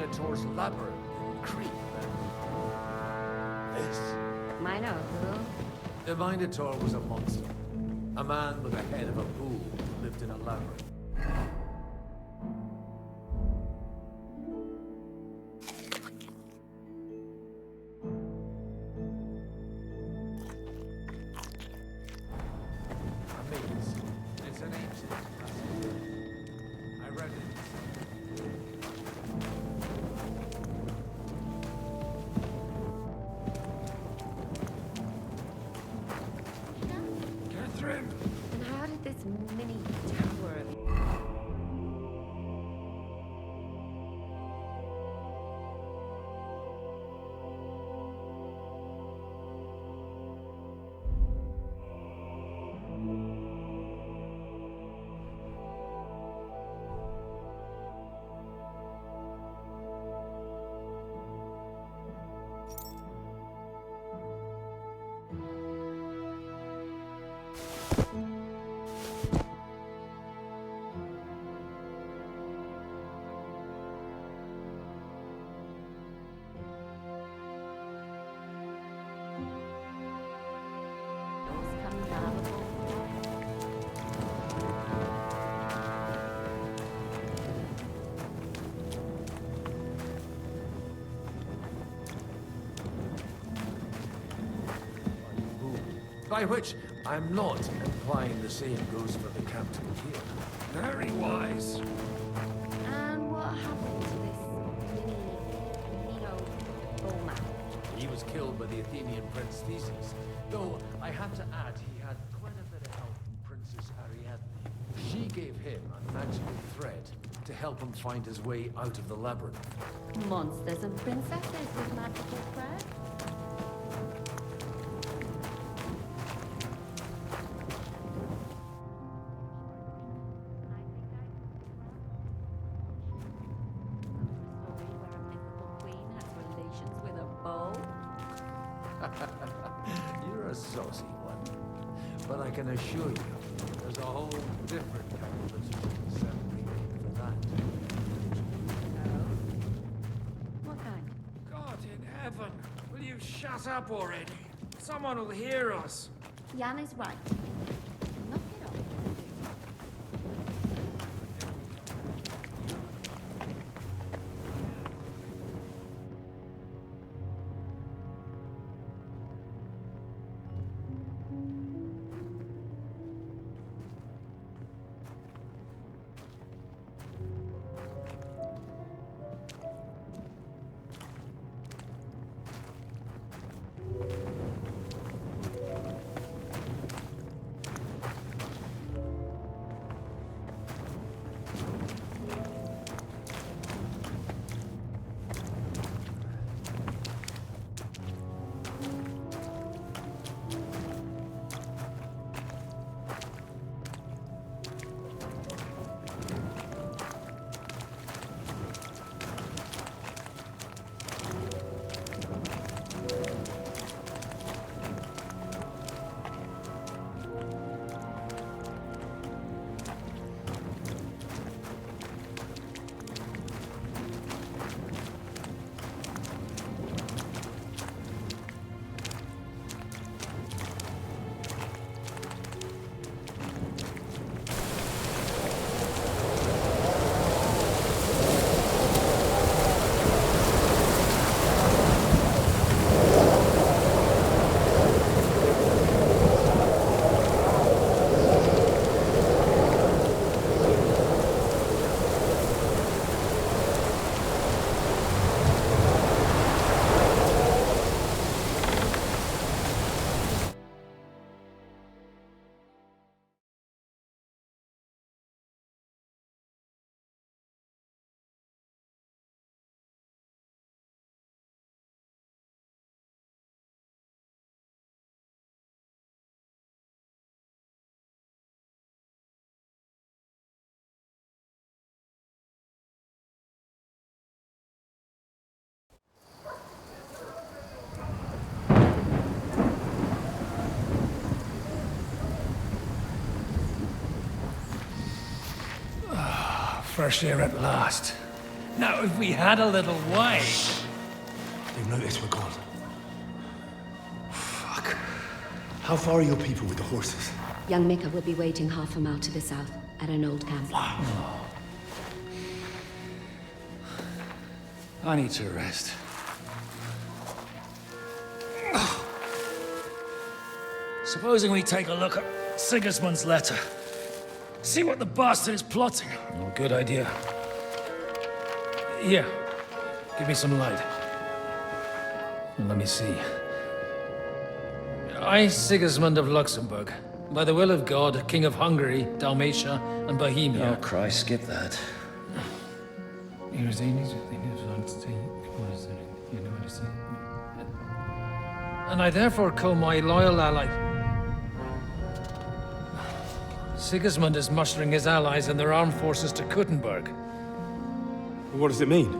Minotaur's labyrinth in Crete, then. This. Minotaur? The Minotaur was a monster. A man with the head of a bull who lived in a labyrinth. It's an ancient passage. I read it. Catherine! And how did this mini tower of... By which, I'm not implying the same goes for the captain here. Very wise. And what happened to this Neo-Bowman? He was killed by the Athenian Prince Theseus, though I have to add he had quite a bit of help from Princess Ariadne. She gave him a magical thread to help him find his way out of the labyrinth. Monsters and princesses with magical thread? You're a saucy one. But I can assure you, there's a whole different kind of position celebrating for that. What kind? God in heaven, will you shut up already? Someone will hear us. Jan is right. Knock it off. Fresh air at last. Now, if we had a little wine... They've noticed we're gone. Fuck. How far are your people with the horses? Young Mika will be waiting half a mile to the south, at an old camp. I need to rest. Supposing we take a look at Sigismund's letter. See what the bastard is plotting. Oh, good idea. Here, give me some light. And let me see. I, Sigismund of Luxembourg, by the will of God, King of Hungary, Dalmatia, and Bohemia. Oh, Christ, skip that. And I therefore call my loyal ally... Sigismund is mustering his allies and their armed forces to Kuttenberg. What does it mean?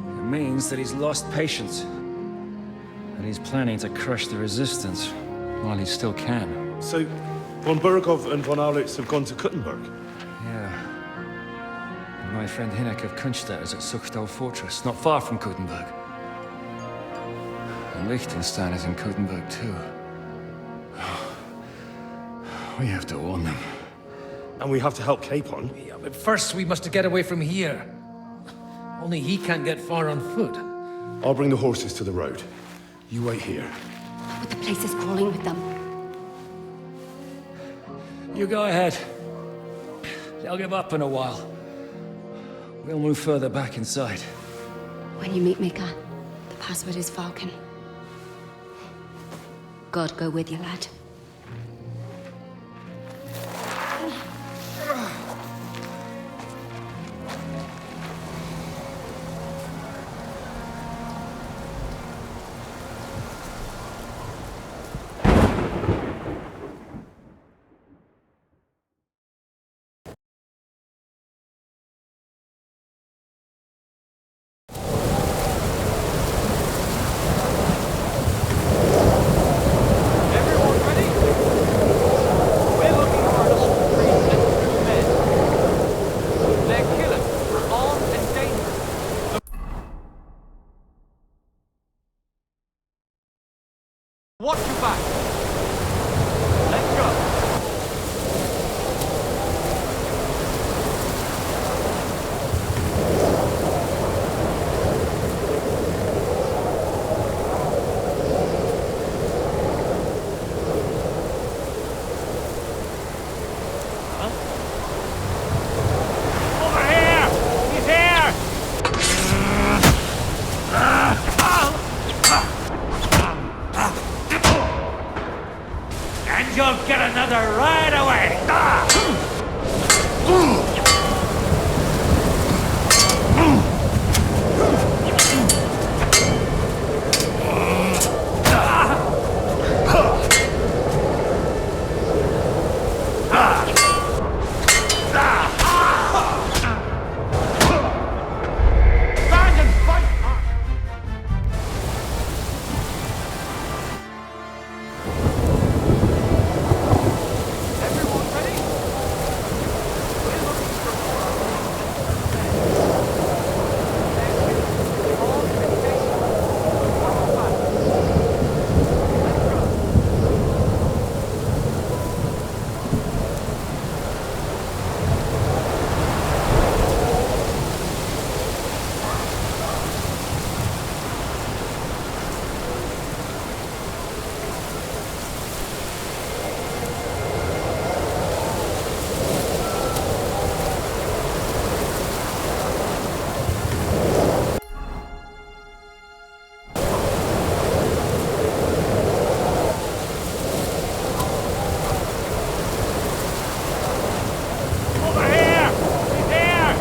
It means that he's lost patience. And he's planning to crush the resistance while he still can. So, von Burgov and von Aulitz have gone to Kuttenberg? Yeah. And my friend Hinnek of Kunstadt is at Suchtal Fortress, not far from Kuttenberg. And Liechtenstein is in Kuttenberg too. We have to warn them. And we have to help Capon? Yeah, but first we must get away from here. Only he can't get far on foot. I'll bring the horses to the road. You wait here. But the place is crawling with them. You go ahead. They'll give up in a while. We'll move further back inside. When you meet Mika, the password is Falcon. God go with you, lad. Watch your back. Let's go. Over here! He's here! And you'll get another right away! Stand and fight! Everyone ready? We're looking for all and Over here! He's here!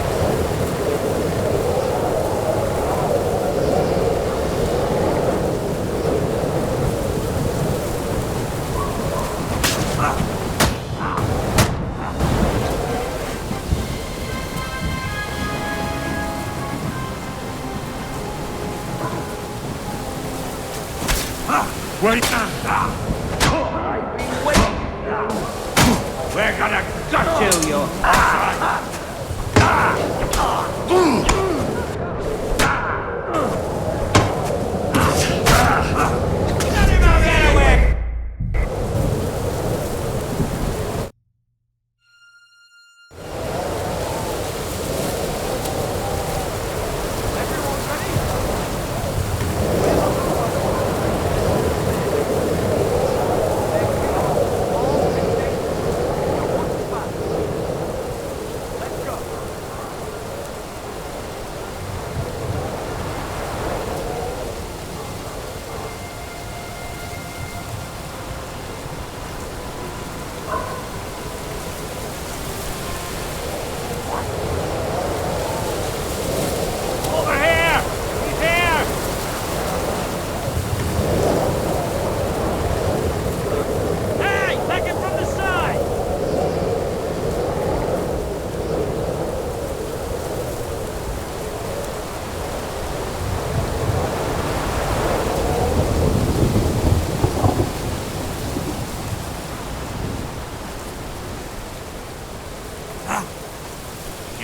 Wait! We're gonna gut you, you...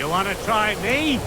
You wanna try me?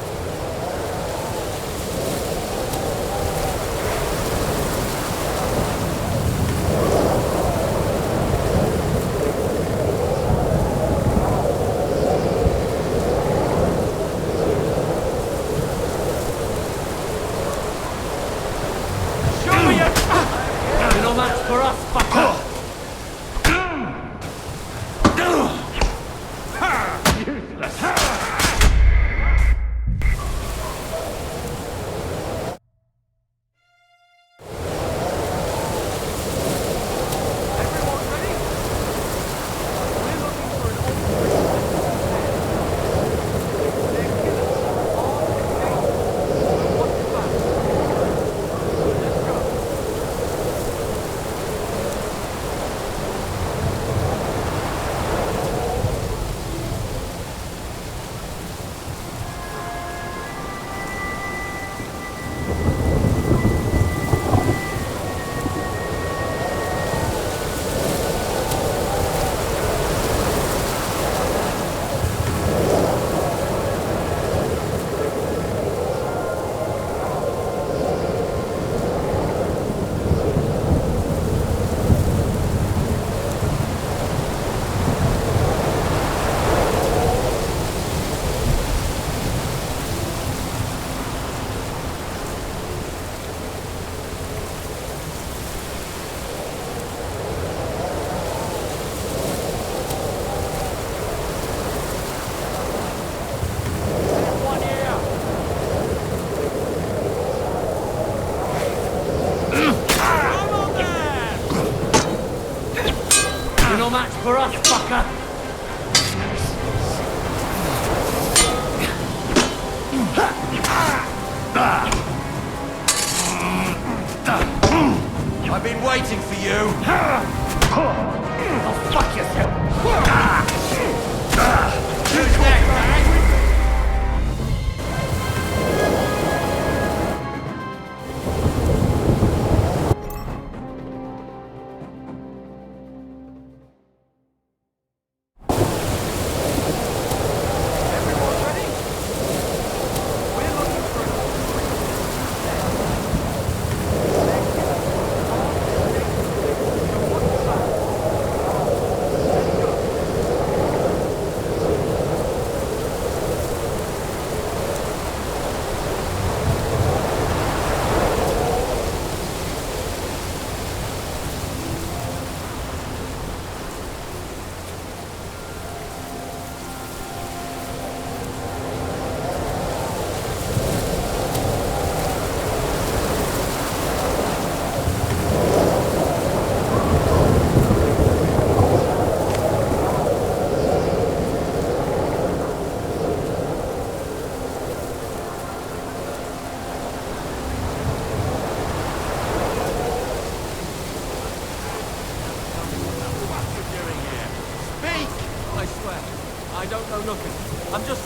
No match for us, fucker! I've been waiting for you! Oh, fuck yourself! Who's next, man? I swear. I don't know nothing. I'm just...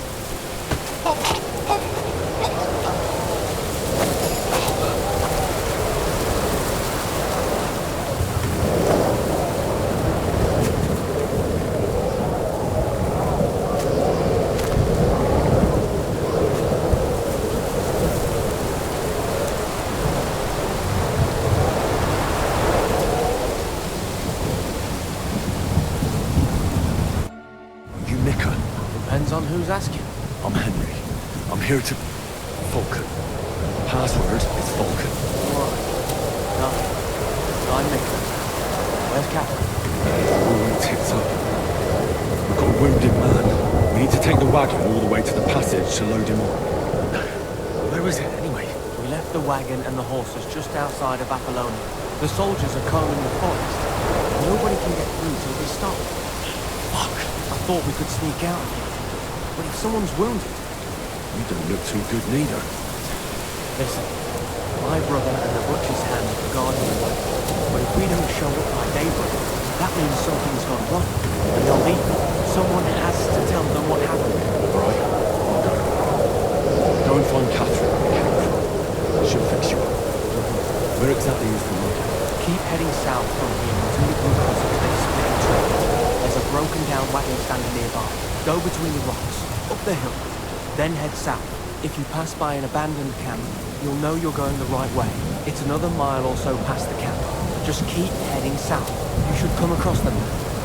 Depends on who's asking. I'm Henry. I'm here to... Vulcan. Password is Vulcan. Alright. No. I'm Nicholas. Where's Catherine? All tipped up. We've got a wounded man. We need to take the wagon all the way to the passage to load him on. Where is it, anyway? We left the wagon and the horses just outside of Apollonia. The soldiers are combing the forest. Nobody can get through till we stop. Fuck. I thought we could sneak out of here. But if someone's wounded... You don't look too good neither. Listen, my brother and the butcher's hand are guarding the way. But if we don't show up by daybreak, that means something's gone wrong. And they'll leave. Someone has to tell them what happened. Right, I'll go. Go and find Catherine. She'll fix you up. Where exactly is the road? Keep heading south from here until you come across a cliff split in two. There's a broken down wagon standing nearby. Go between the rocks, up the hill. then head south. If you pass by an abandoned camp, you'll know you're going the right way. It's another mile or so past the camp. Just keep heading south. You should come across them.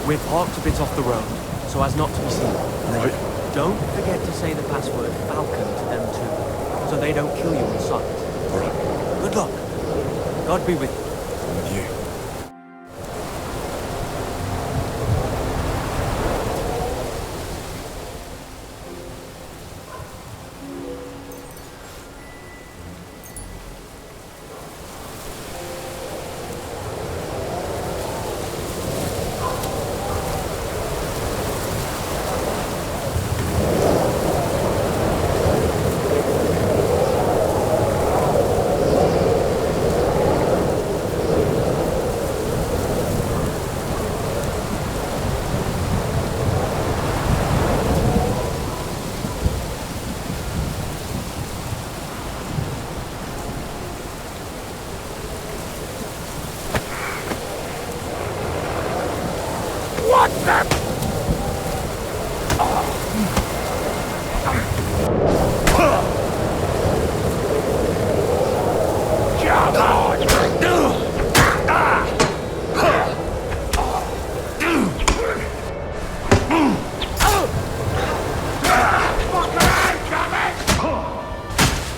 We're parked a bit off the road, so as not to be seen. Right. Don't forget to say the password Falcon to them too, so they don't kill you on sight. Right. Good luck. God be with you. With you.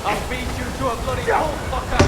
I'll beat you to a bloody pulp, fucker!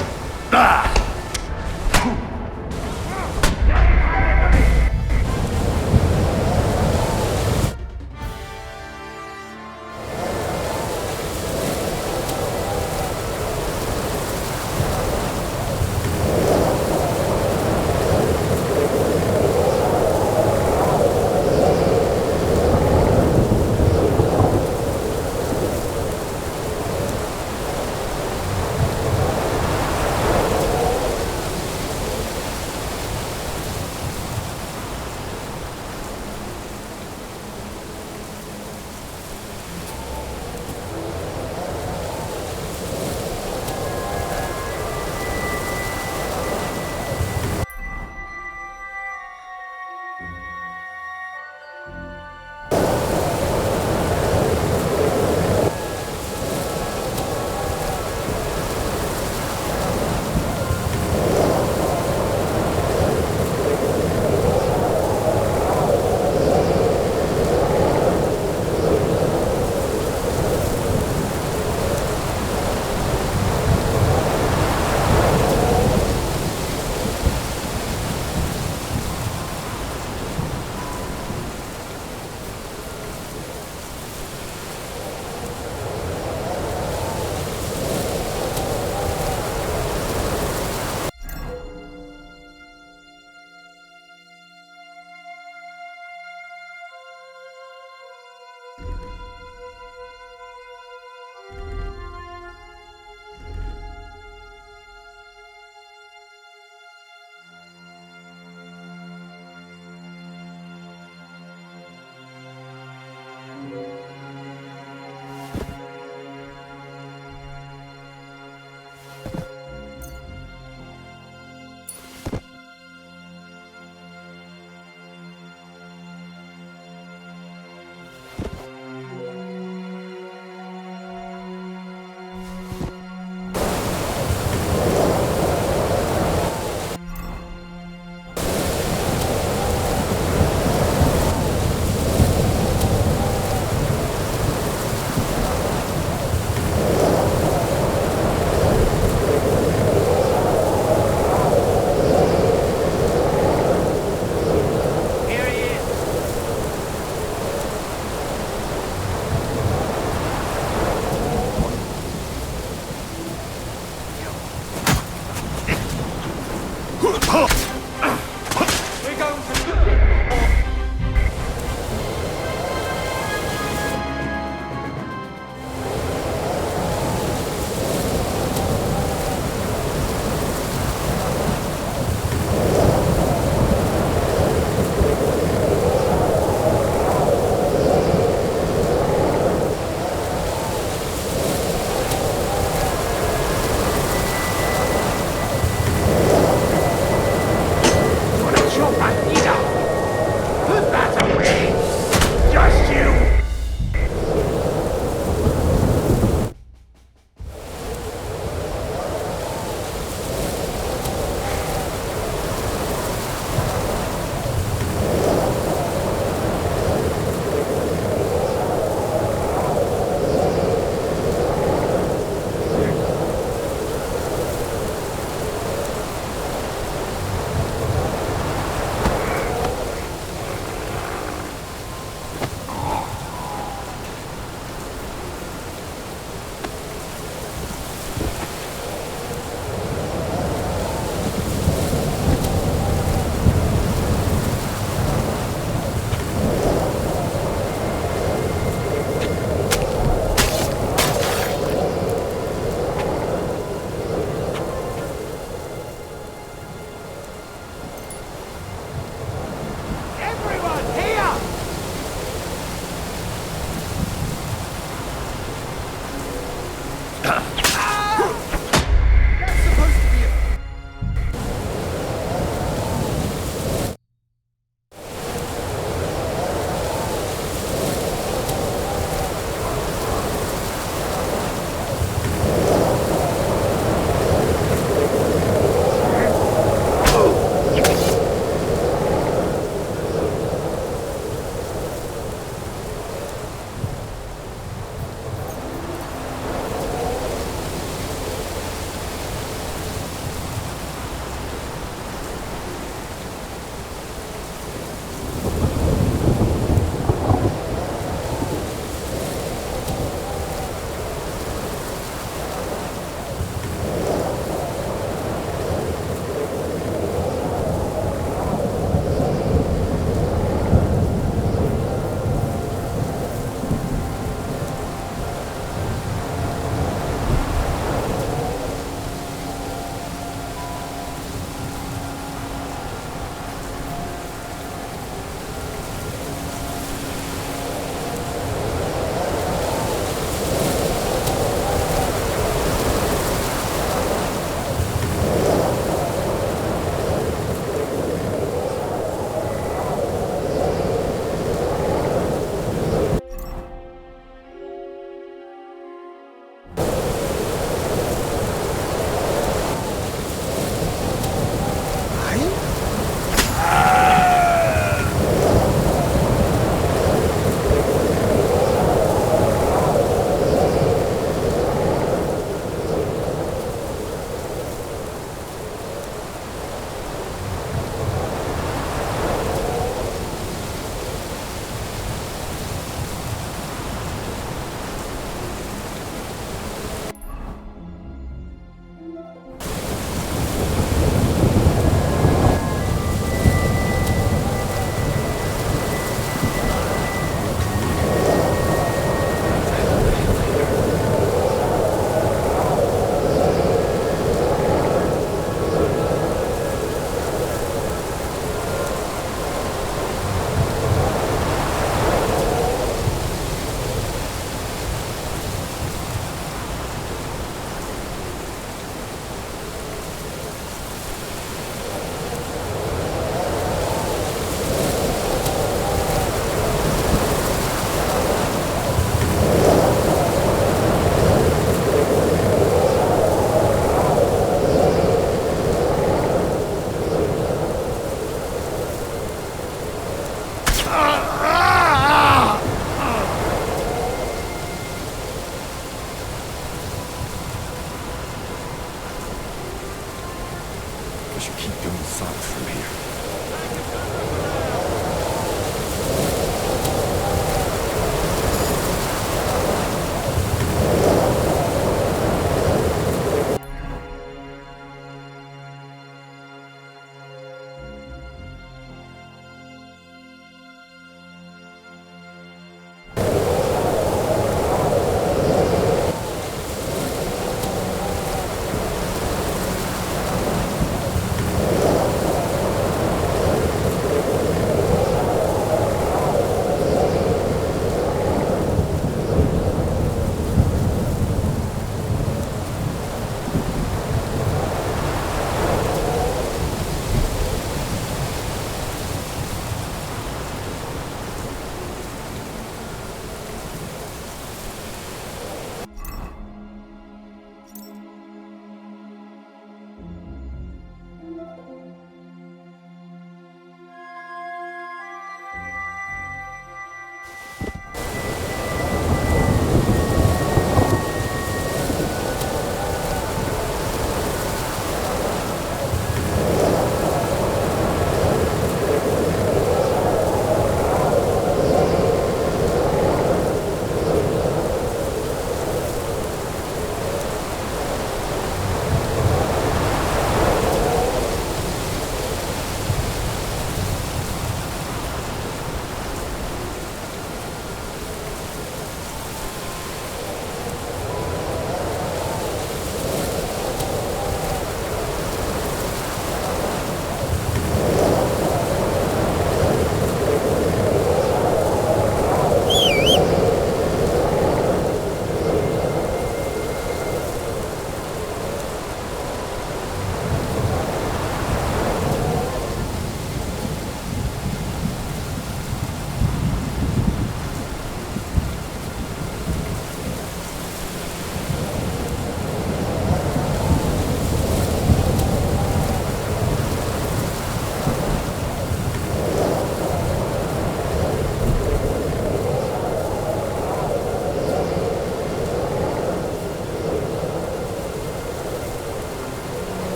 I should keep doing sights from here.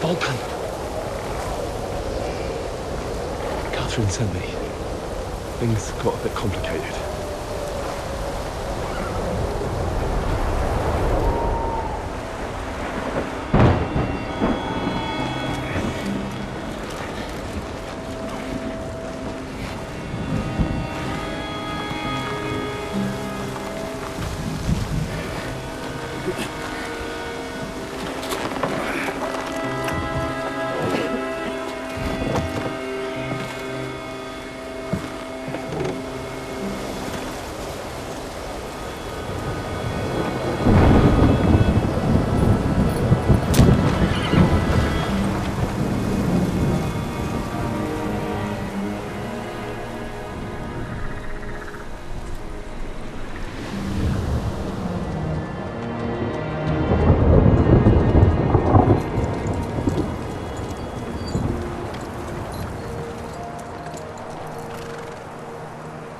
Volkan. Catherine sent me. Things got a bit complicated.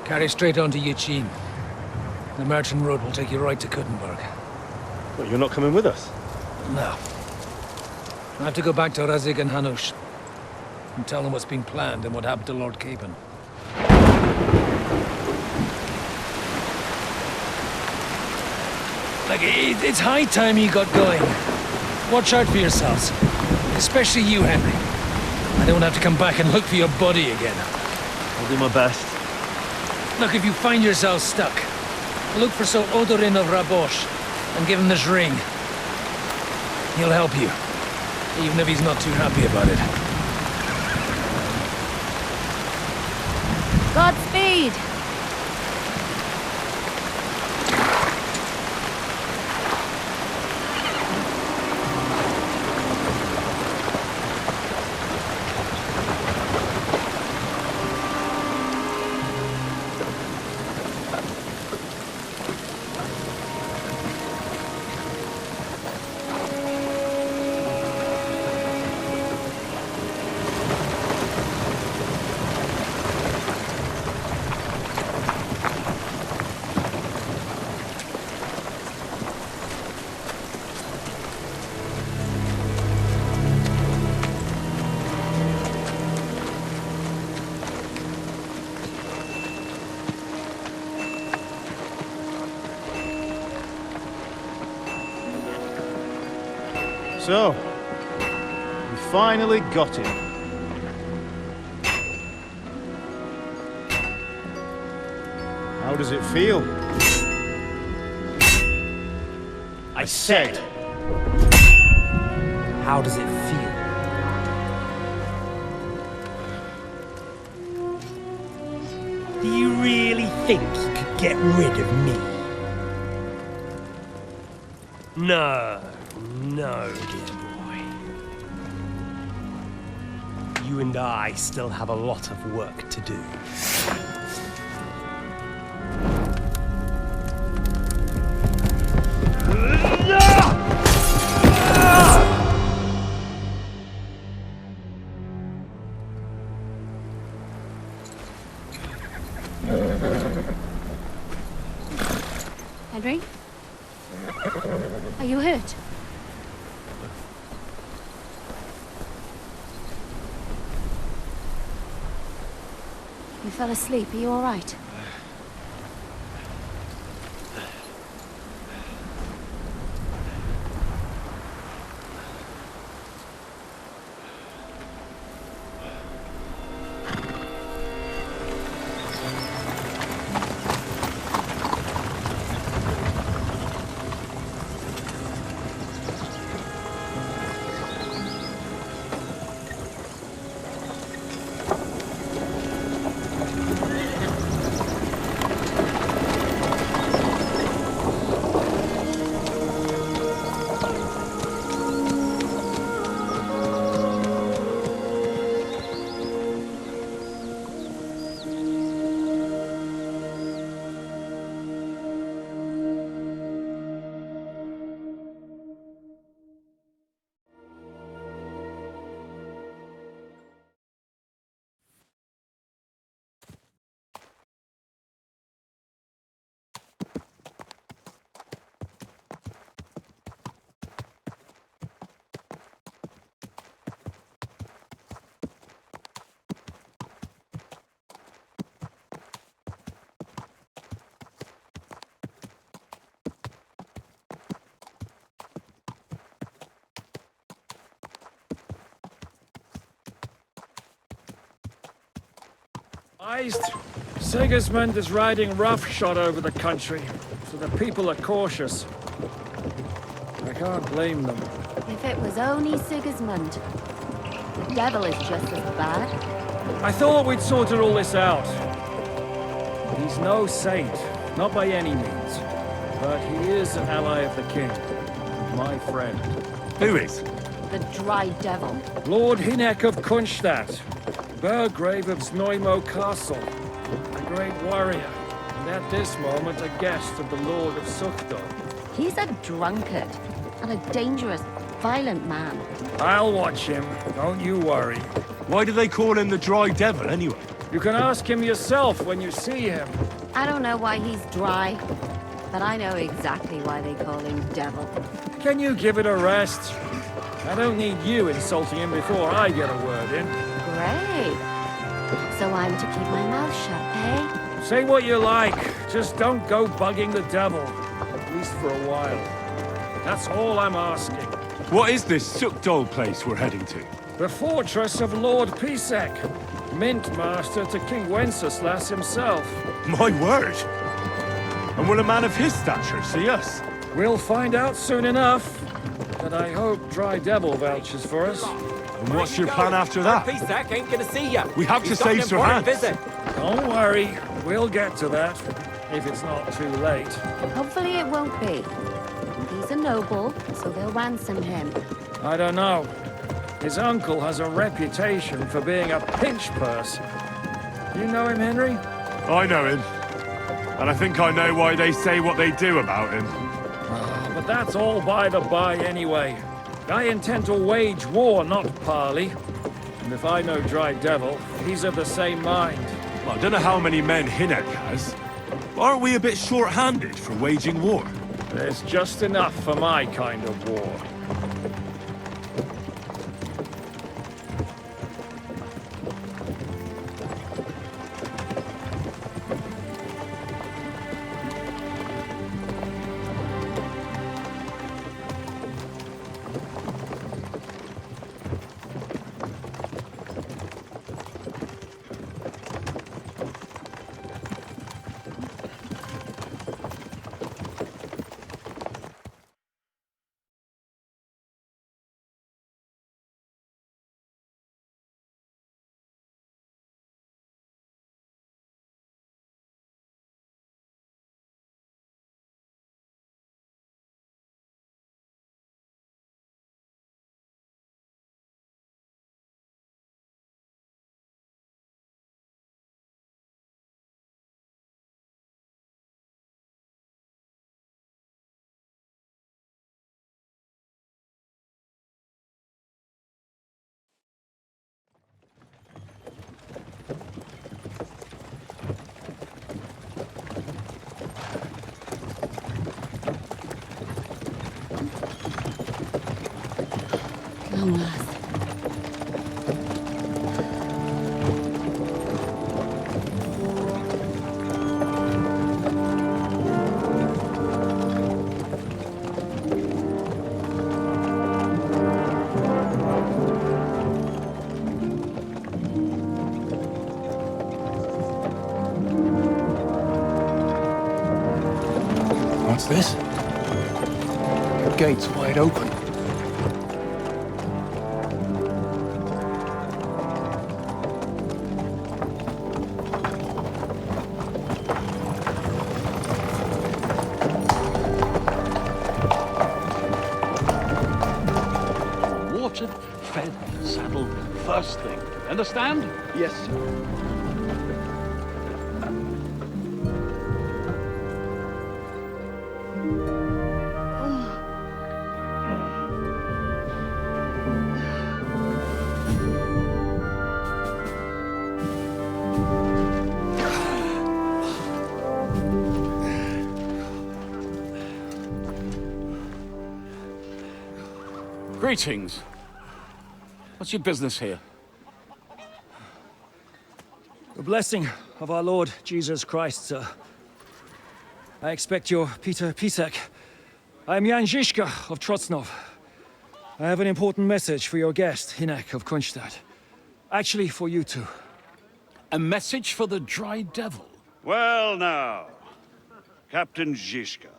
Carry straight on to Yuchin. The merchant road will take you right to Kuttenberg. What, you're not coming with us? No. I have to go back to Razik and Hanush and tell them what's been planned and what happened to Lord Capon. Like, it's high time you got going. Watch out for yourselves. Especially you, Henry. I don't have to come back and look for your body again. I'll do my best. Look, if you find yourself stuck, look for Sir Odorin of Rabosh and give him this ring. He'll help you, even if he's not too happy about it. Godspeed! So, we finally got him. How does it feel? I said, how does it feel? Do you really think you could get rid of me? No, dear boy. You and I still have a lot of work to do. Henry? Are you hurt? You fell asleep. Are you all right? Sigismund is riding roughshod over the country, so the people are cautious. I can't blame them. If it was only Sigismund. The devil is just as bad. I thought we'd sorted all this out. He's no saint, not by any means. But he is an ally of the king. My friend. Who is? The dry devil. Lord Hinek of Kunstadt, Burgrave of Znojmo Castle, a great warrior, and at this moment a guest of the Lord of Sukhdor. He's a drunkard and a dangerous, violent man. I'll watch him, don't you worry. Why do they call him the Dry Devil, anyway? You can ask him yourself when you see him. I don't know why he's dry, but I know exactly why they call him Devil. Can you give it a rest? I don't need you insulting him before I get a word in. Great. So I'm to keep my mouth shut, eh? Say what you like, just don't go bugging the devil. at least for a while. That's all I'm asking. What is this Sukdol place we're heading to? The fortress of Lord Pisek, Mint Master to King Wenceslas himself. My word! And will a man of his stature see us? We'll find out soon enough. But I hope Dry Devil vouches for us. And what's your plan after that? Pisek ain't gonna see ya. We have to He's got an save Sir important Hans. visit. Don't worry, we'll get to that. If it's not too late. Hopefully it won't be. He's a noble, so they'll ransom him. I don't know. His uncle has a reputation for being a pinch purse. You know him, Henry? I know him. And I think I know why they say what they do about him. But that's all by the by anyway. I intend to wage war, not parley. And if I know Dry Devil, he's of the same mind. Well, I don't know how many men Hinek has. But aren't we a bit short-handed for waging war? There's just enough for my kind of war. Long last. What's this? The gate's wide open. Watered, fed, saddled, first thing. Understand? Yes, sir. Greetings. What's your business here? The blessing of our Lord Jesus Christ, sir. I expect you're Peter Pisek. I am Jan Žižka of Trocnov. I have an important message for your guest, Hinek of Kunstadt. Actually, for you two. A message for the Dry Devil? Well now, Captain Žižka.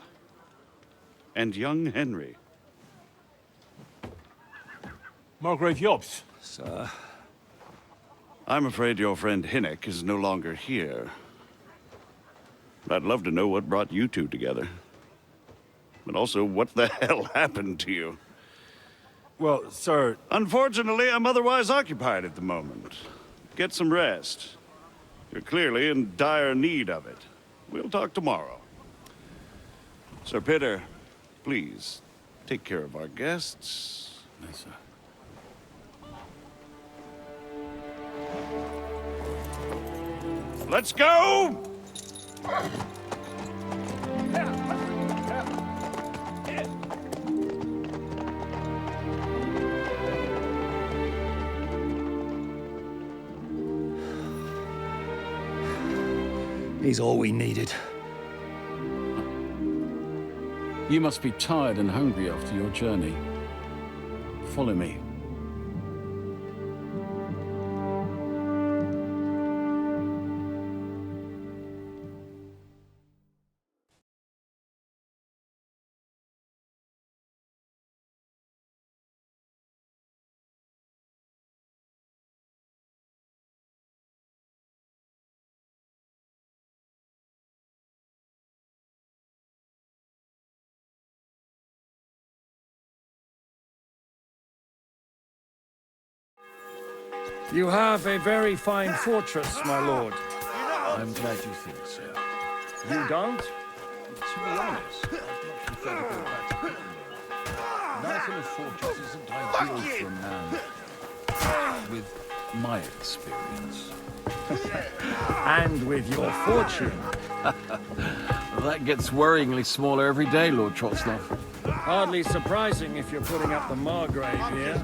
And young Henry. Margrave Jobs. Sir. I'm afraid your friend Hinek is no longer here. I'd love to know what brought you two together. But also, what the hell happened to you? Well, sir... Unfortunately, I'm otherwise occupied at the moment. Get some rest. You're clearly in dire need of it. We'll talk tomorrow. Sir Peter, please, take care of our guests. Yes, sir. Let's go! He's all we needed. You must be tired and hungry after your journey. Follow me. You have a very fine fortress, my lord. I'm glad you think so. You don't? To be honest, I'd much prefer to go back to Kuttenberg. Life in a fortress isn't ideal for a man with my experience. And with your fortune. Well, that gets worryingly smaller every day, Lord Trotsnov. Hardly surprising if you're putting up the Margrave here.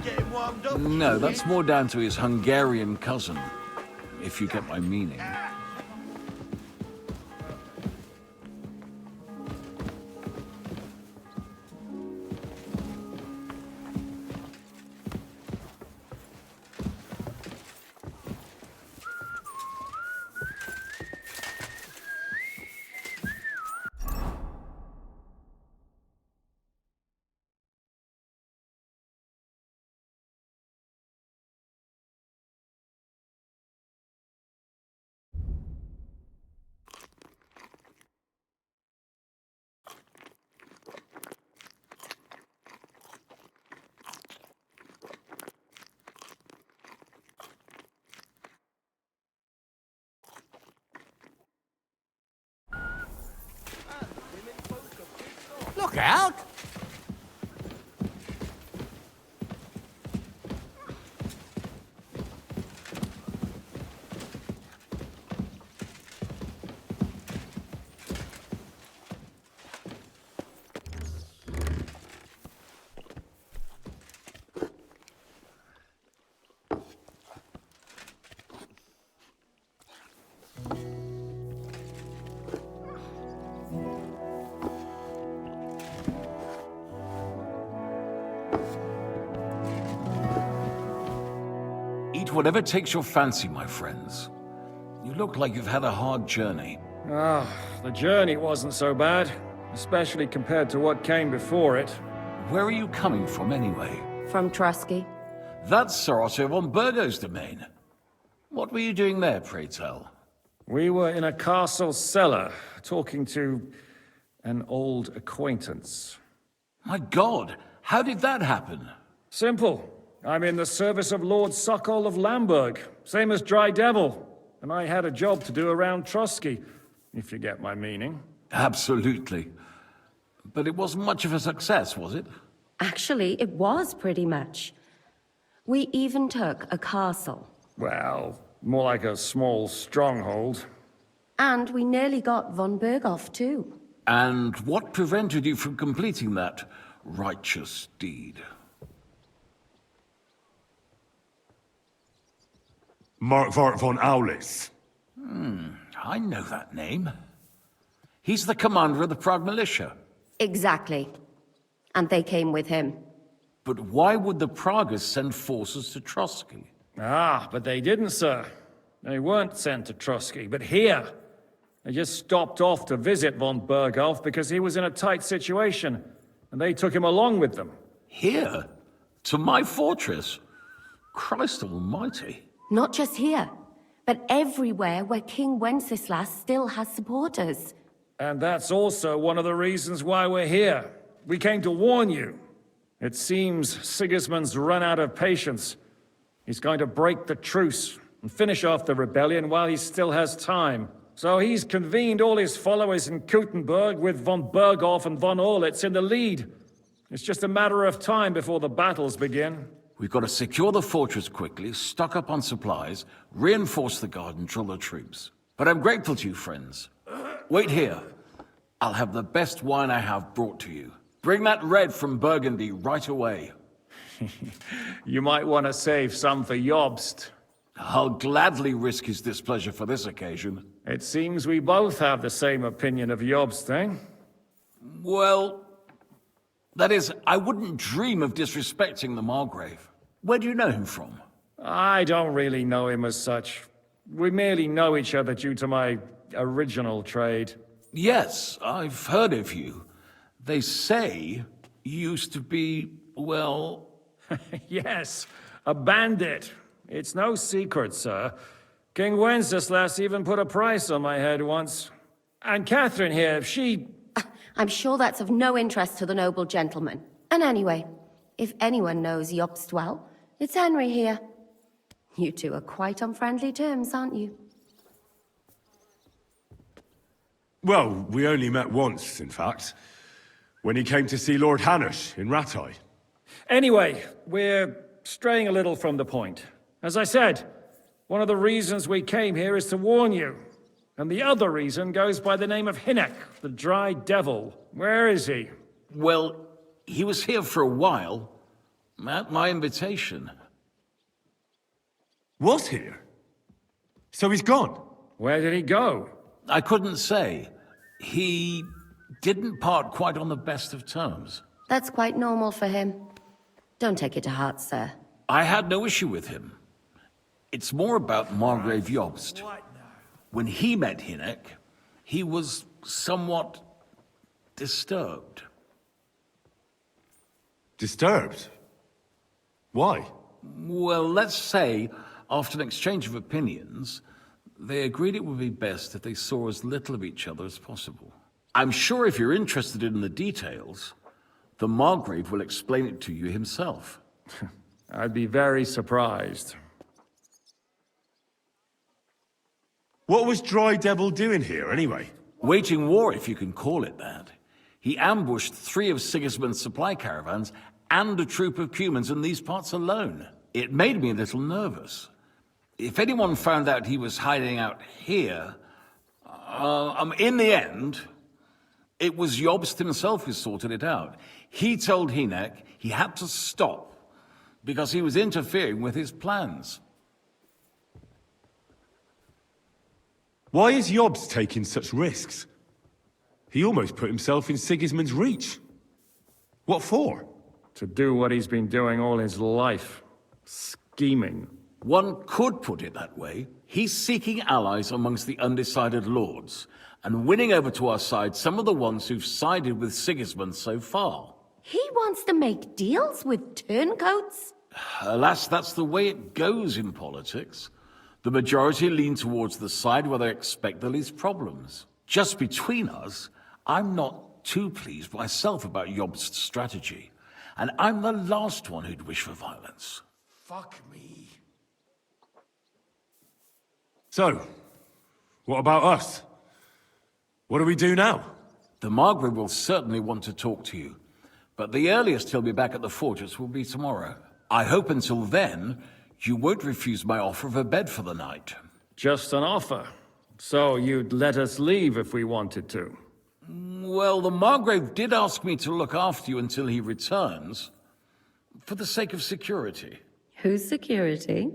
No, that's more down to his Hungarian cousin, if you get my meaning. Look out! Eat whatever takes your fancy, my friends. You look like you've had a hard journey. Ah, the journey wasn't so bad, especially compared to what came before it. Where are you coming from, anyway? From Trusky. That's Sir Otto von Burgo's domain. What were you doing there, pray tell? We were in a castle cellar, talking to an old acquaintance. My God, how did that happen? Simple. I'm in the service of Lord Sokol of Lamberg, same as Dry Devil. And I had a job to do around Trusky, if you get my meaning. Absolutely. But it wasn't much of a success, was it? Actually, it was pretty much. We even took a castle. Well, more like a small stronghold. And we nearly got von Berghoff, too. And what prevented you from completing that righteous deed? Markvart von Aulis. I know that name. He's the commander of the Prague militia. Exactly. And they came with him. But why would the Praguers send forces to Trusky? Ah, but they didn't, sir. They weren't sent to Trusky, but here. They just stopped off to visit von Berghoff because he was in a tight situation, and they took him along with them. Here? To my fortress? Christ almighty. Not just here, but everywhere where King Wenceslas still has supporters. And that's also one of the reasons why we're here. We came to warn you. It seems Sigismund's run out of patience. He's going to break the truce and finish off the rebellion while he still has time. So he's convened all his followers in Kuttenberg with von Berghoff and von Orlitz in the lead. It's just a matter of time before the battles begin. We've got to secure the fortress quickly, stock up on supplies, reinforce the guard and drill the troops. But I'm grateful to you, friends. Wait here. I'll have the best wine I have brought to you. Bring that red from Burgundy right away. You might want to save some for Jobst. I'll gladly risk his displeasure for this occasion. It seems we both have the same opinion of Jobst, eh? Well, That is, I wouldn't dream of disrespecting the Margrave. Where do you know him from? I don't really know him as such. We merely know each other due to my original trade. Yes, I've heard of you. They say you used to be, well... Yes, a bandit. It's no secret, sir. King Wenceslas even put a price on my head once. And Catherine here, she... I'm sure that's of no interest to the noble gentleman. And anyway, if anyone knows Jobst well, it's Henry here. You two are quite on friendly terms, aren't you? Well, we only met once, in fact. When he came to see Lord Hanush in Rattay. Anyway, we're straying a little from the point. As I said, one of the reasons we came here is to warn you. And the other reason goes by the name of Hinek, the Dry Devil. Where is he? Well, he was here for a while. At my invitation. Was here? So he's gone? Where did he go? I couldn't say. He didn't part quite on the best of terms. That's quite normal for him. Don't take it to heart, sir. I had no issue with him. It's more about Margrave Jobst. When he met Hinek, he was somewhat disturbed. Disturbed? Why? Well, let's say, after an exchange of opinions, they agreed it would be best if they saw as little of each other as possible. I'm sure if you're interested in the details, the Margrave will explain it to you himself. I'd be very surprised. What was Dry Devil doing here, anyway? Waging war, if you can call it that. He ambushed 3 of Sigismund's supply caravans and a troop of Cumans in these parts alone. It made me a little nervous. If anyone found out he was hiding out here... in the end, it was Jobst himself who sorted it out. He told Hinek he had to stop because he was interfering with his plans. Why is Jobst taking such risks? He almost put himself in Sigismund's reach. What for? To do what he's been doing all his life. Scheming. One could put it that way. He's seeking allies amongst the undecided lords, and winning over to our side some of the ones who've sided with Sigismund so far. He wants to make deals with turncoats? Alas, that's the way it goes in politics. The majority lean towards the side where they expect the least problems. Just between us, I'm not too pleased myself about Jobst's strategy, and I'm the last one who'd wish for violence. Fuck me. So, what about us? What do we do now? The Margrave will certainly want to talk to you, but the earliest he'll be back at the fortress will be tomorrow. I hope until then, you won't refuse my offer of a bed for the night. Just an offer. So you'd let us leave if we wanted to? Well, the Margrave did ask me to look after you until he returns, for the sake of security. Whose security?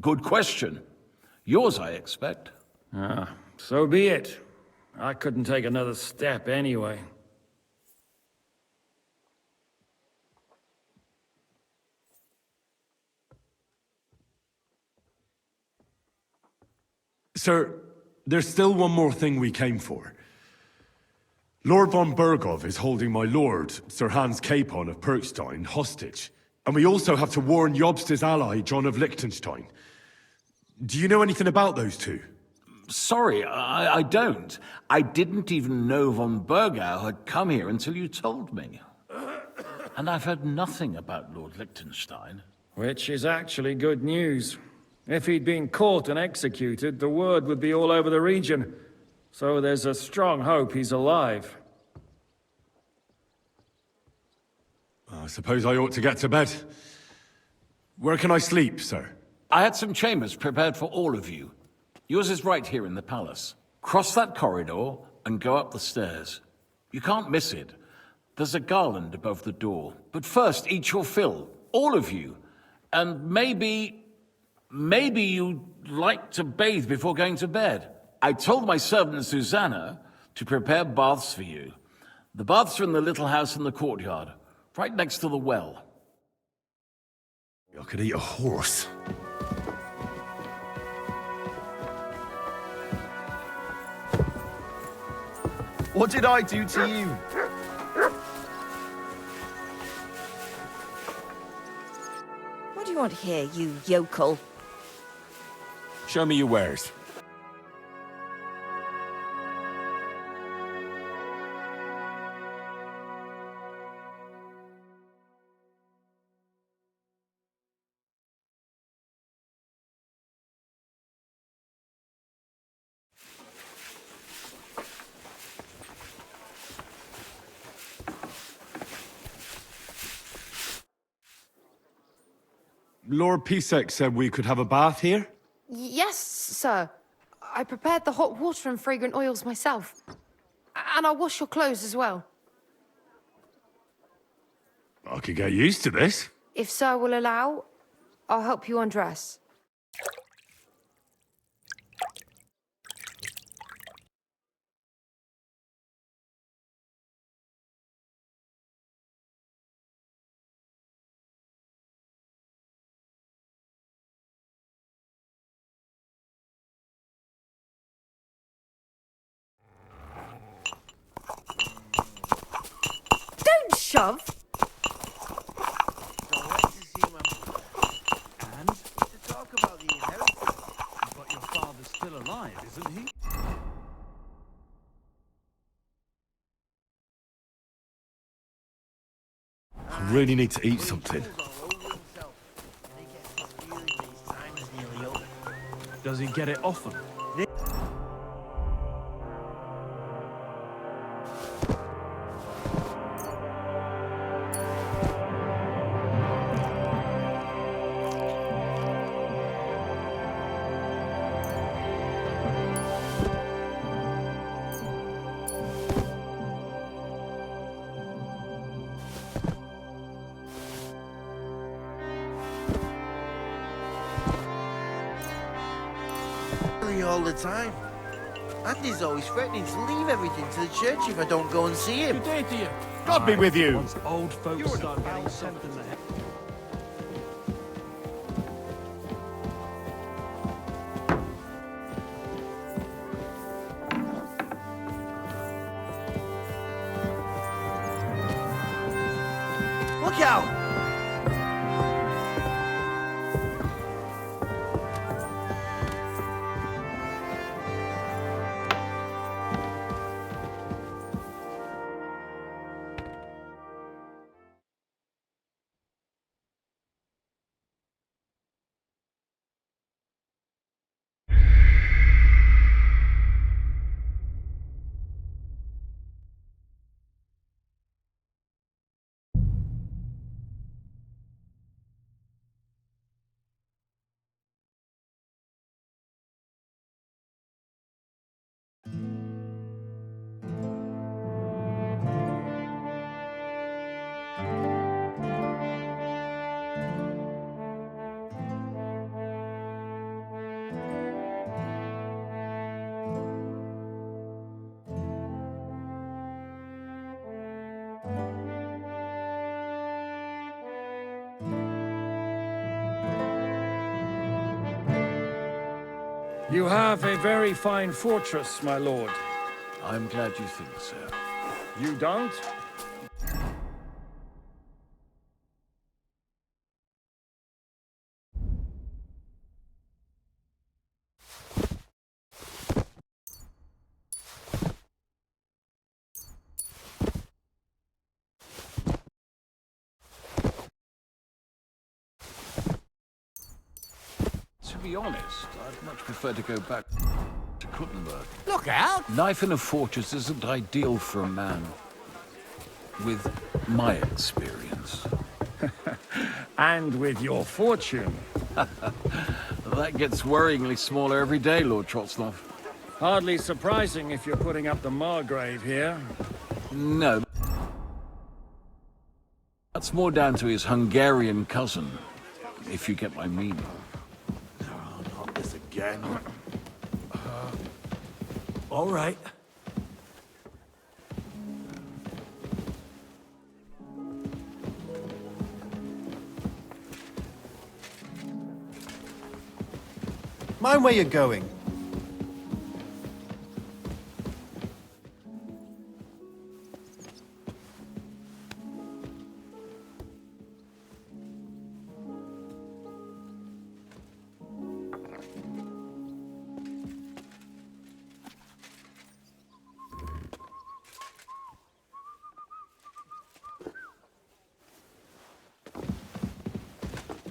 Good question. Yours, I expect. So be it. I couldn't take another step anyway. Sir, there's still one more thing we came for. Lord von Bergov is holding my lord, Sir Hans Capon of Perkstein, hostage. And we also have to warn Jobst's ally, John of Liechtenstein. Do you know anything about those two? Sorry, I don't. I didn't even know von Bergau had come here until you told me. And I've heard nothing about Lord Liechtenstein. Which is actually good news. If he'd been caught and executed, the word would be all over the region. So there's a strong hope he's alive. I suppose I ought to get to bed. Where can I sleep, sir? I had some chambers prepared for all of you. Yours is right here in the palace. Cross that corridor and go up the stairs. You can't miss it. There's a garland above the door. But first, eat your fill. All of you. And maybe you'd like to bathe before going to bed. I told my servant Susanna to prepare baths for you. The baths are in the little house in the courtyard, right next to the well. I could eat a horse. What did I do to you? What do you want here, you yokel? Show me your wares. Lord Pisek said we could have a bath here? Yes, sir. I prepared the hot water and fragrant oils myself. And I'll wash your clothes as well. I could get used to this. If sir will allow, I'll help you undress. Don't shove! And to talk about the inheritance. But your father's still alive, isn't he? I really need to eat something. Does he get it often? All the time. Andy's always threatening to leave everything to the church if I don't go and see him. Good day to you. God be with you. Once old folks start getting soft in the head. Look out! You have a very fine fortress, my lord. I'm glad you think so. You don't? To be honest, I'd much prefer to go back to Kuttenberg. Look out! Life in a fortress isn't ideal for a man with my experience. And with your fortune. That gets worryingly smaller every day, Lord Trotsnov. Hardly surprising if you're putting up the Margrave here. No. That's more down to his Hungarian cousin, if you get my meaning. Oh, not this again. All right. Mind where you're going.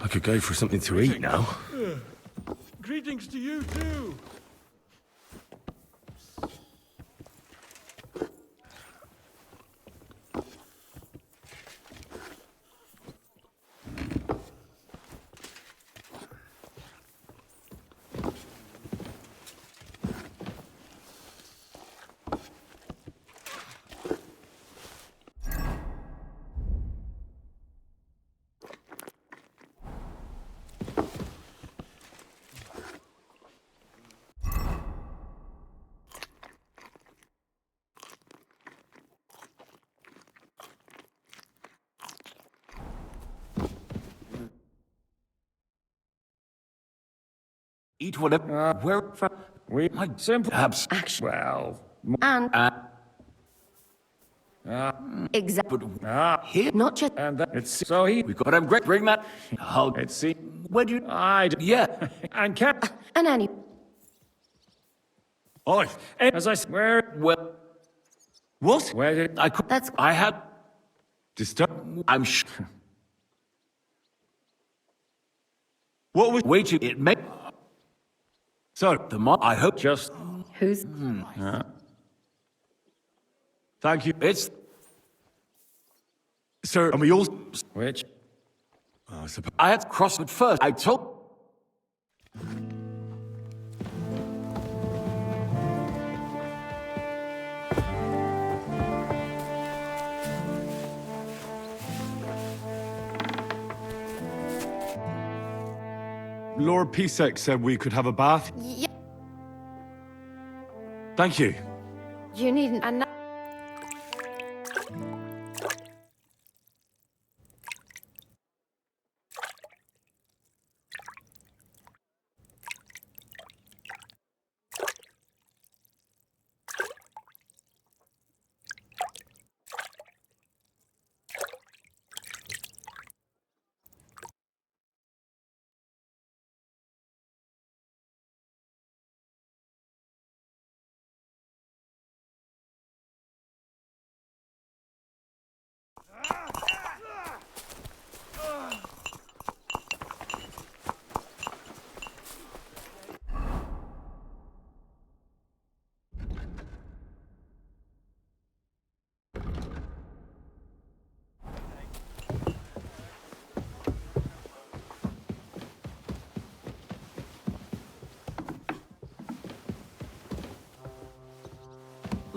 I could go for something to eat now. Greetings to you too. Eat whatever. Where? We simple. Perhaps. Well. And exactly. But here. Not just. And that it's so he. We got him. Great. Bring that. How? It's see. Where do you? Yeah. And kept. And any. Oi! As I where. Well. What? Where did I could. That's. I had. Disturb? I'm sure. What was... Wait. It may. So, The mod. I hope. just. Who's. thank you. It's. Sir, and we all... Which. I suppose... I had crossed it first. I told. Lord Pisek said we could have a bath. Yeah, Thank you. you needn't. And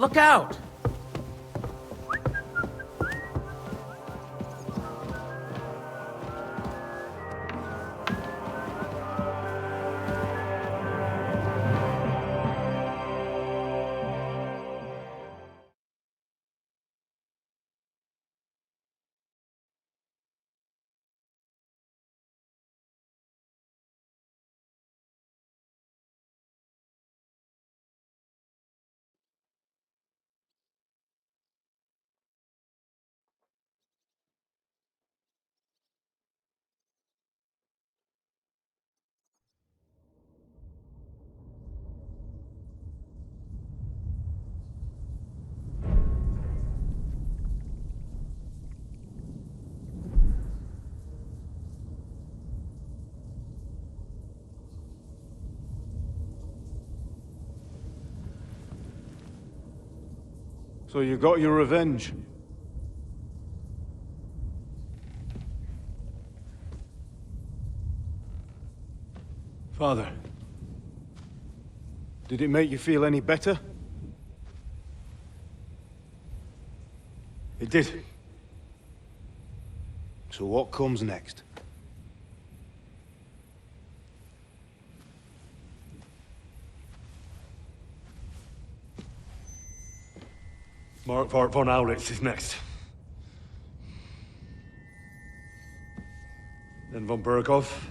Look out! So you got your revenge? Father, did it make you feel any better? It did. So what comes next? Mark von Aulitz is next. Then von Berghoff.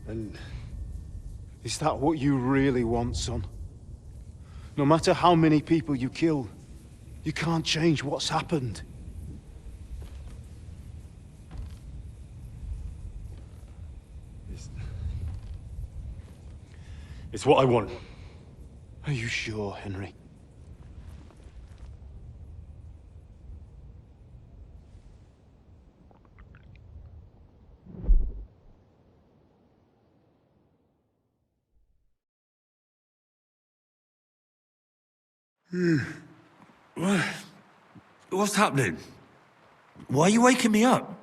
And is that what you really want, son? No matter how many people you kill, you can't change what's happened. It's what I want. Are you sure, Henry? What's happening? Why are you waking me up?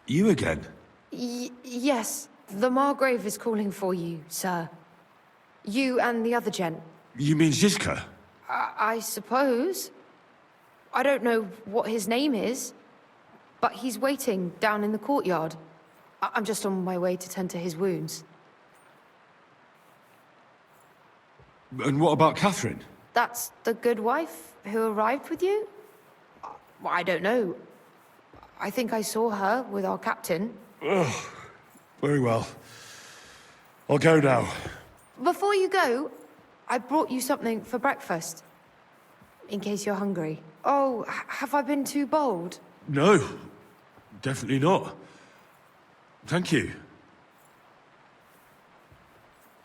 You again? Yes, the Margrave is calling for you, sir. You and the other gent. You mean Zizka? I suppose. I don't know what his name is, but he's waiting down in the courtyard. I'm just on my way to tend to his wounds. And what about Catherine? That's the good wife who arrived with you? I don't know. I think I saw her with our captain. Ugh. Very well. I'll go now. Before you go, I brought you something for breakfast. In case you're hungry. Oh, have I been too bold? No, definitely not. Thank you.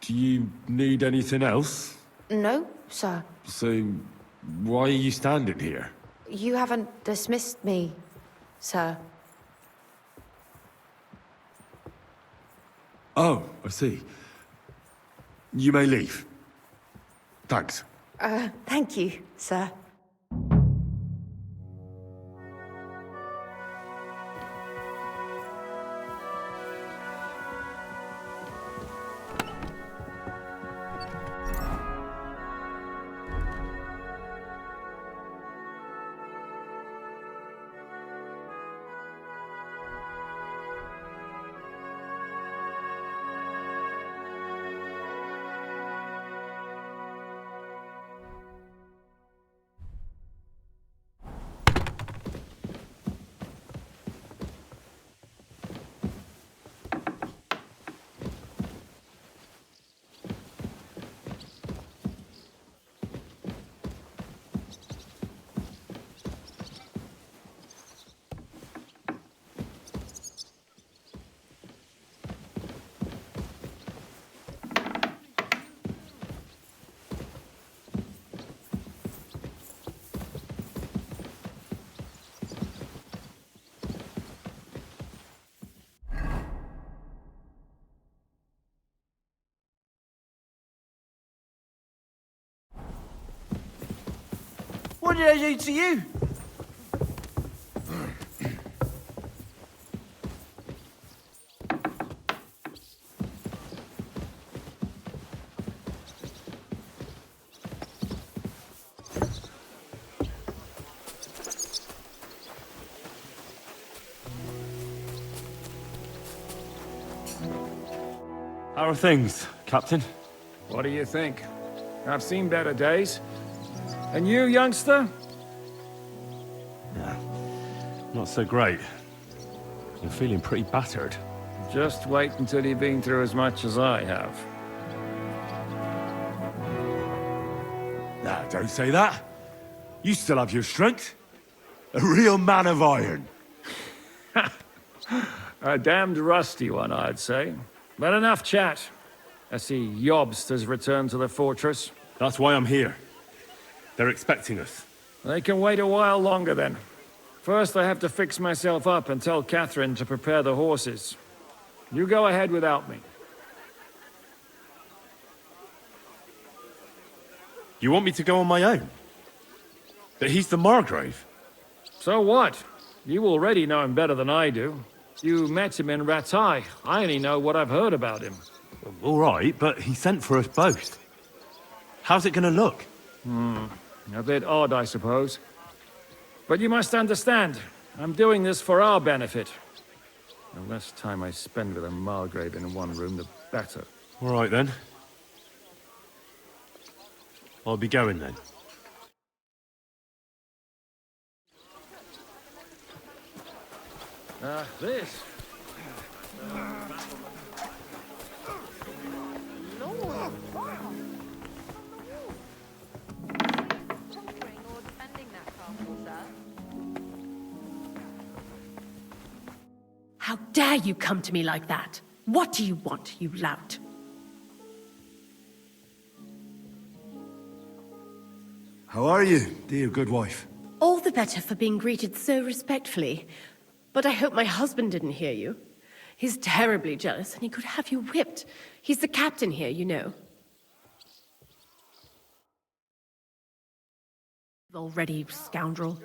Do you need anything else? No, sir. So, why are you standing here? You haven't dismissed me, sir. Oh, I see. You may leave. Thanks. Thank you, sir. What did I do to you? How are things, Captain? What do you think? I've seen better days. And you, youngster? Yeah, not so great. You're feeling pretty battered. Just wait until you've been through as much as I have. Nah, don't say that. You still have your strength. A real man of iron. A damned rusty one, I'd say. But enough chat. I see Jobst has returned to the fortress. That's why I'm here. They're expecting us. They can wait a while longer then. First, I have to fix myself up and tell Catherine to prepare the horses. You go ahead without me. You want me to go on my own? But he's the Margrave. So what? You already know him better than I do. You met him in Ratai. I only know what I've heard about him. All right, but he sent for us both. How's it gonna look? A bit odd, I suppose. But you must understand, I'm doing this for our benefit. The less time I spend with a Margrave in one room, the better. All right, then. I'll be going, then. This. How dare you come to me like that? What do you want, you lout? How are you, dear good wife? All the better for being greeted so respectfully. But I hope my husband didn't hear you. He's terribly jealous, and he could have you whipped. He's the captain here, you know. Already, scoundrel.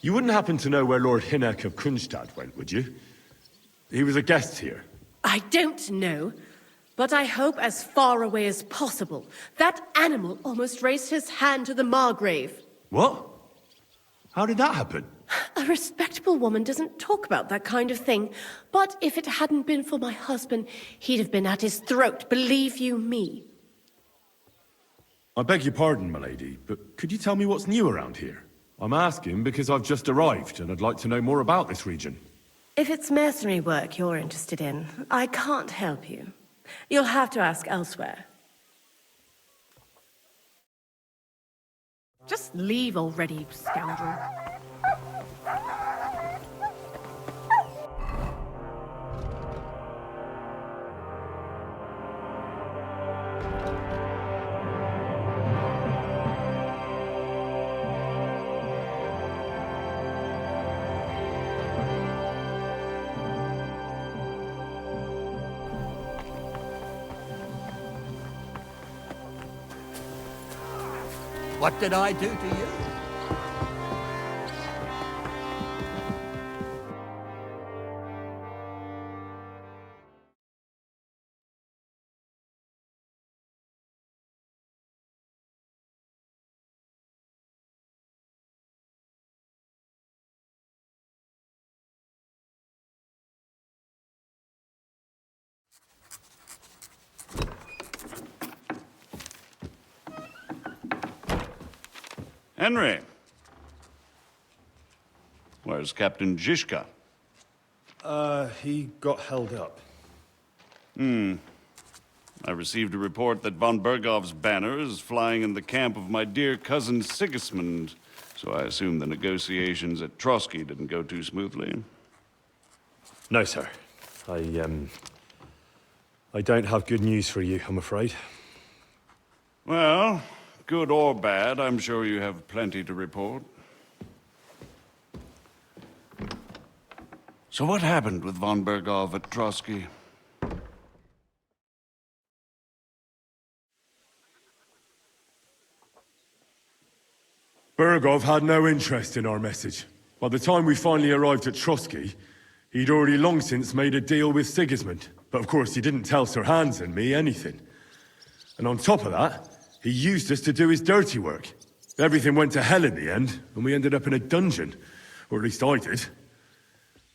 You wouldn't happen to know where Lord Hinnek of Kunstad went, would you? He was a guest here. I don't know, but I hope as far away as possible. That animal almost raised his hand to the Margrave. What? How did that happen? A respectable woman doesn't talk about that kind of thing, but if it hadn't been for my husband, he'd have been at his throat, believe you me. I beg your pardon, milady, but could you tell me what's new around here? I'm asking because I've just arrived, and I'd like to know more about this region. If it's mercenary work you're interested in, I can't help you. You'll have to ask elsewhere. Just leave already, scoundrel. What did I do to you? Henry. Where's Captain Zizka? He got held up. I received a report that von Bergov's banner is flying in the camp of my dear cousin Sigismund, so I assume the negotiations at Trotsky didn't go too smoothly. No, sir. I don't have good news for you, I'm afraid. Well, good or bad, I'm sure you have plenty to report. So what happened with von Bergov at Trotsky? Bergov had no interest in our message. By the time we finally arrived at Trotsky, he'd already long since made a deal with Sigismund. But of course, he didn't tell Sir Hans and me anything. And on top of that, he used us to do his dirty work. Everything went to hell in the end, and we ended up in a dungeon. Or at least I did.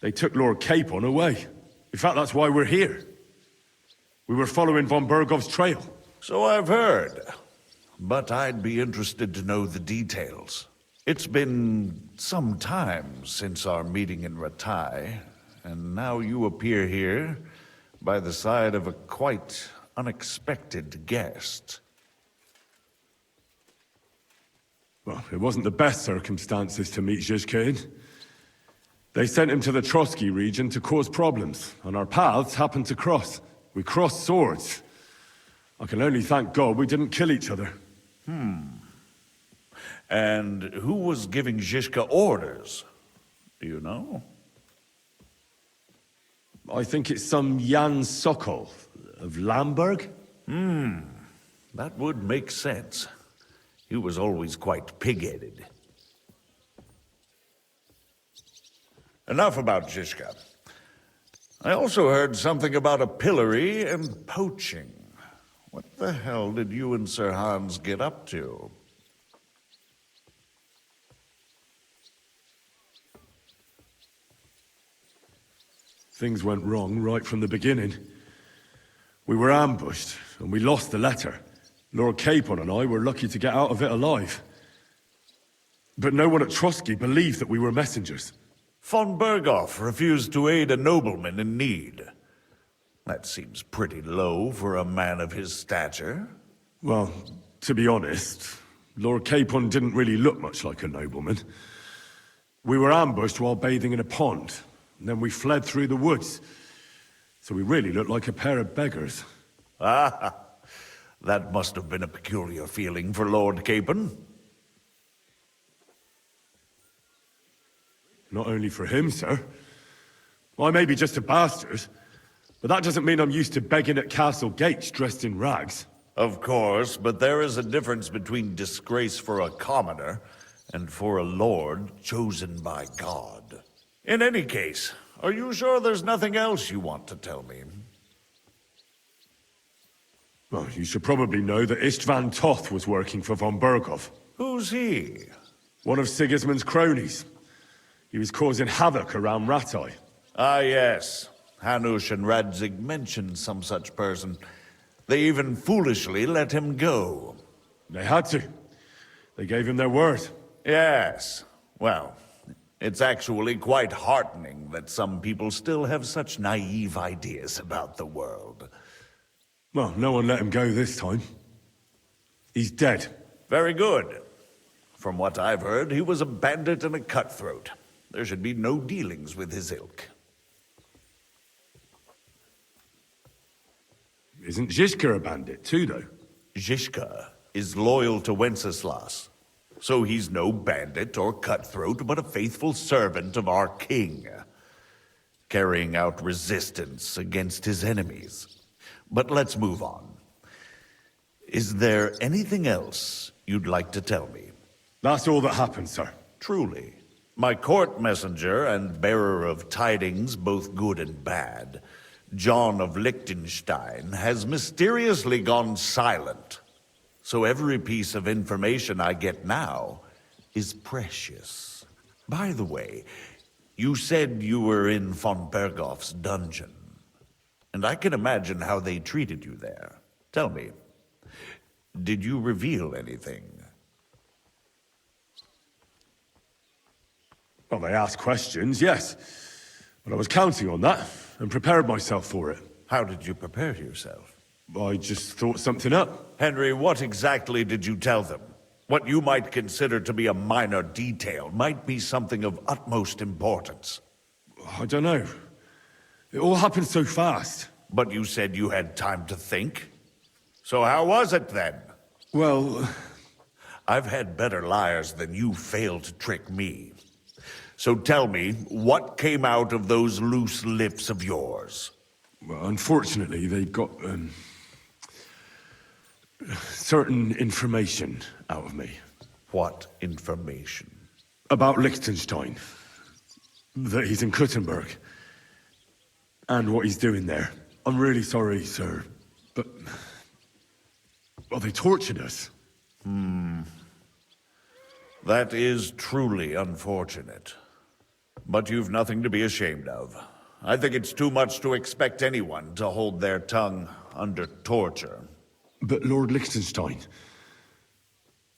They took Lord Capon away. In fact, that's why we're here. We were following von Bergov's trail. So I've heard. But I'd be interested to know the details. It's been some time since our meeting in Ratai, and now you appear here by the side of a quite unexpected guest. Well, it wasn't the best circumstances to meet Zizka in. They sent him to the Trotsky region to cause problems, and our paths happened to cross. We crossed swords. I can only thank God we didn't kill each other. And who was giving Zizka orders? Do you know? I think it's some Jan Sokol of Lamberg? That would make sense. He was always quite pig-headed. Enough about Zizka. I also heard something about a pillory and poaching. What the hell did you and Sir Hans get up to? Things went wrong right from the beginning. We were ambushed, and we lost the letter. Lord Capon and I were lucky to get out of it alive. But no one at Trotsky believed that we were messengers. Von Bergov refused to aid a nobleman in need. That seems pretty low for a man of his stature. Well, to be honest, Lord Capon didn't really look much like a nobleman. We were ambushed while bathing in a pond, and then we fled through the woods. So we really looked like a pair of beggars. Ah, that must have been a peculiar feeling for Lord Capon. Not only for him, sir. I may be just a bastard, but that doesn't mean I'm used to begging at castle gates dressed in rags. Of course, but there is a difference between disgrace for a commoner and for a lord chosen by God. In any case, are you sure there's nothing else you want to tell me? Well, you should probably know that Istvan Toth was working for von Berghoff. Who's he? One of Sigismund's cronies. He was causing havoc around Rattay. Ah, yes. Hanush and Radzig mentioned some such person. They even foolishly let him go. They had to. They gave him their word. Yes. Well, it's actually quite heartening that some people still have such naive ideas about the world. Well, no one let him go this time. He's dead. Very good. From what I've heard, he was a bandit and a cutthroat. There should be no dealings with his ilk. Isn't Zhishka a bandit too, though? Zhishka is loyal to Wenceslas. So he's no bandit or cutthroat, but a faithful servant of our king, carrying out resistance against his enemies. But let's move on. Is there anything else you'd like to tell me? That's all that happened, sir. Truly. My court messenger and bearer of tidings, both good and bad, John of Liechtenstein, has mysteriously gone silent. So every piece of information I get now is precious. By the way, you said you were in von Berghoff's dungeon. And I can imagine how they treated you there. Tell me, did you reveal anything? Well, they asked questions, yes. But I was counting on that, and prepared myself for it. How did you prepare yourself? I just thought something up. Henry, what exactly did you tell them? What you might consider to be a minor detail might be something of utmost importance. I don't know. It all happened so fast. But you said you had time to think. So how was it then? Well, I've had better liars than you fail to trick me. So tell me, what came out of those loose lips of yours? Well, unfortunately, they got, certain information out of me. What information? About Liechtenstein. That he's in Kuttenberg. And what he's doing there. I'm really sorry, sir, but... well, they tortured us. That is truly unfortunate. But you've nothing to be ashamed of. I think it's too much to expect anyone to hold their tongue under torture. But Lord Liechtenstein...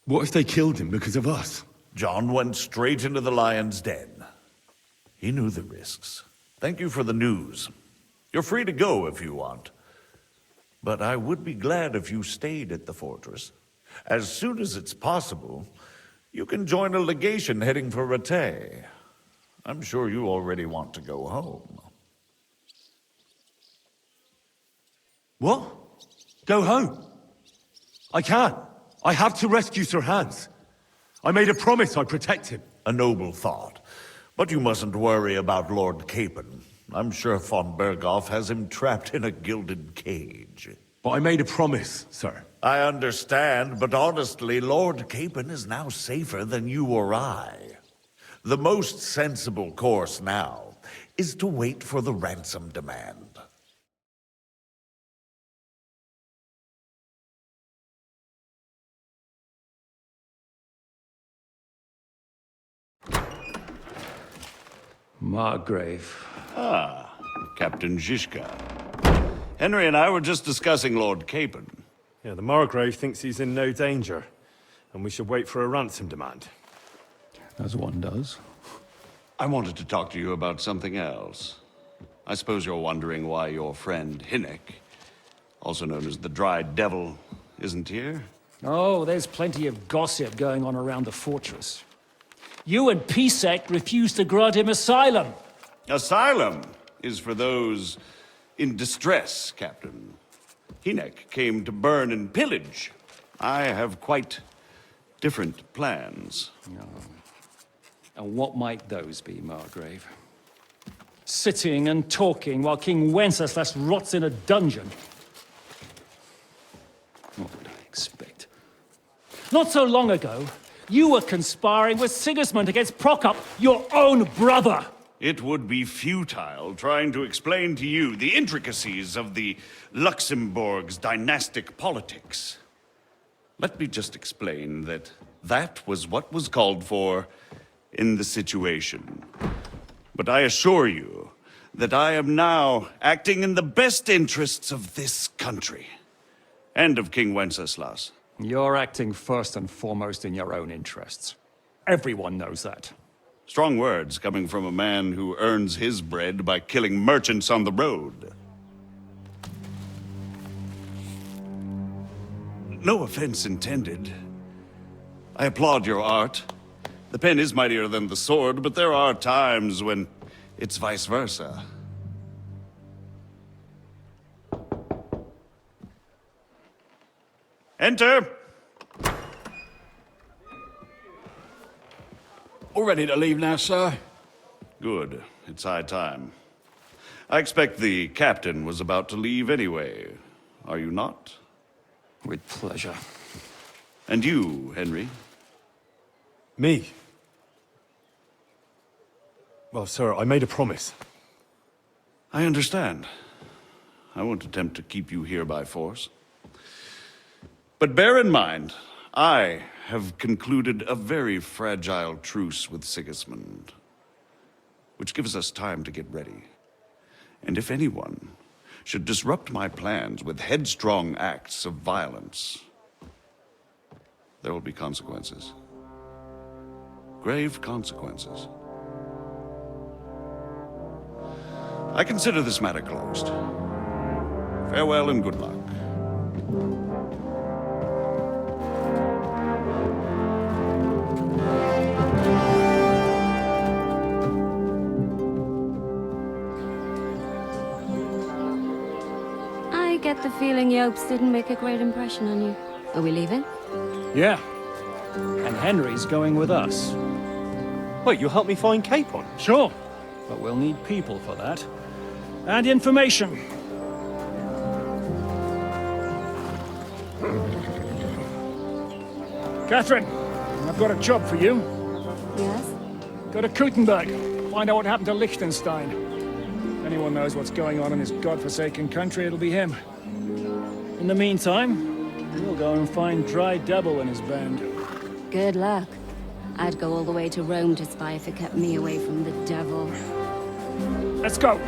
what if they killed him because of us? John went straight into the lion's den. He knew the risks. Thank you for the news. You're free to go if you want. But I would be glad if you stayed at the fortress. As soon as it's possible, you can join a legation heading for Rattay. I'm sure you already want to go home. What? Go home? I can't. I have to rescue Sir Hans. I made a promise I'd protect him. A noble thought. But you mustn't worry about Lord Capon. I'm sure von Berghoff has him trapped in a gilded cage. But I made a promise, sir. I understand, but honestly, Lord Capon is now safer than you or I. The most sensible course now is to wait for the ransom demand. Margrave. Ah, Captain Zhishka. Henry and I were just discussing Lord Capon. Yeah, the Margrave thinks he's in no danger, and we should wait for a ransom demand. As one does. I wanted to talk to you about something else. I suppose you're wondering why your friend Hinnek, also known as the Dried Devil, isn't here? Oh, there's plenty of gossip going on around the fortress. You and Pisek refused to grant him asylum. Asylum is for those in distress, Captain. Hinnek came to burn and pillage. I have quite different plans. Oh. And what might those be, Margrave? Sitting and talking while King Wenceslas rots in a dungeon. What would I expect? Not so long ago, you were conspiring with Sigismund against Prokop, your own brother! It would be futile trying to explain to you the intricacies of the Luxembourg's dynastic politics. Let me just explain that that was what was called for in the situation. But I assure you that I am now acting in the best interests of this country and of King Wenceslas. You're acting first and foremost in your own interests. Everyone knows that. Strong words coming from a man who earns his bread by killing merchants on the road. No offense intended. I applaud your art. The pen is mightier than the sword, but there are times when it's vice versa. Enter! All ready to leave now, sir? Good. It's high time. I expect the captain was about to leave anyway. Are you not? With pleasure. And you, Henry? Me? Well, sir, I made a promise. I understand. I won't attempt to keep you here by force. But bear in mind, I have concluded a very fragile truce with Sigismund, which gives us time to get ready. And if anyone should disrupt my plans with headstrong acts of violence, there will be consequences. Grave consequences. I consider this matter closed. Farewell and good luck. I get the feeling Yopes didn't make a great impression on you. Are we leaving? Yeah. And Henry's going with us. Wait, you'll help me find Capon? Sure. But we'll need people for that. And information. Catherine, I've got a job for you. Yes? Go to Kuttenberg. Find out what happened to Liechtenstein. If anyone knows what's going on in this godforsaken country, it'll be him. In the meantime, we'll go and find Dry Devil and his band. Good luck. I'd go all the way to Rome to spy if it kept me away from the devil. Let's go!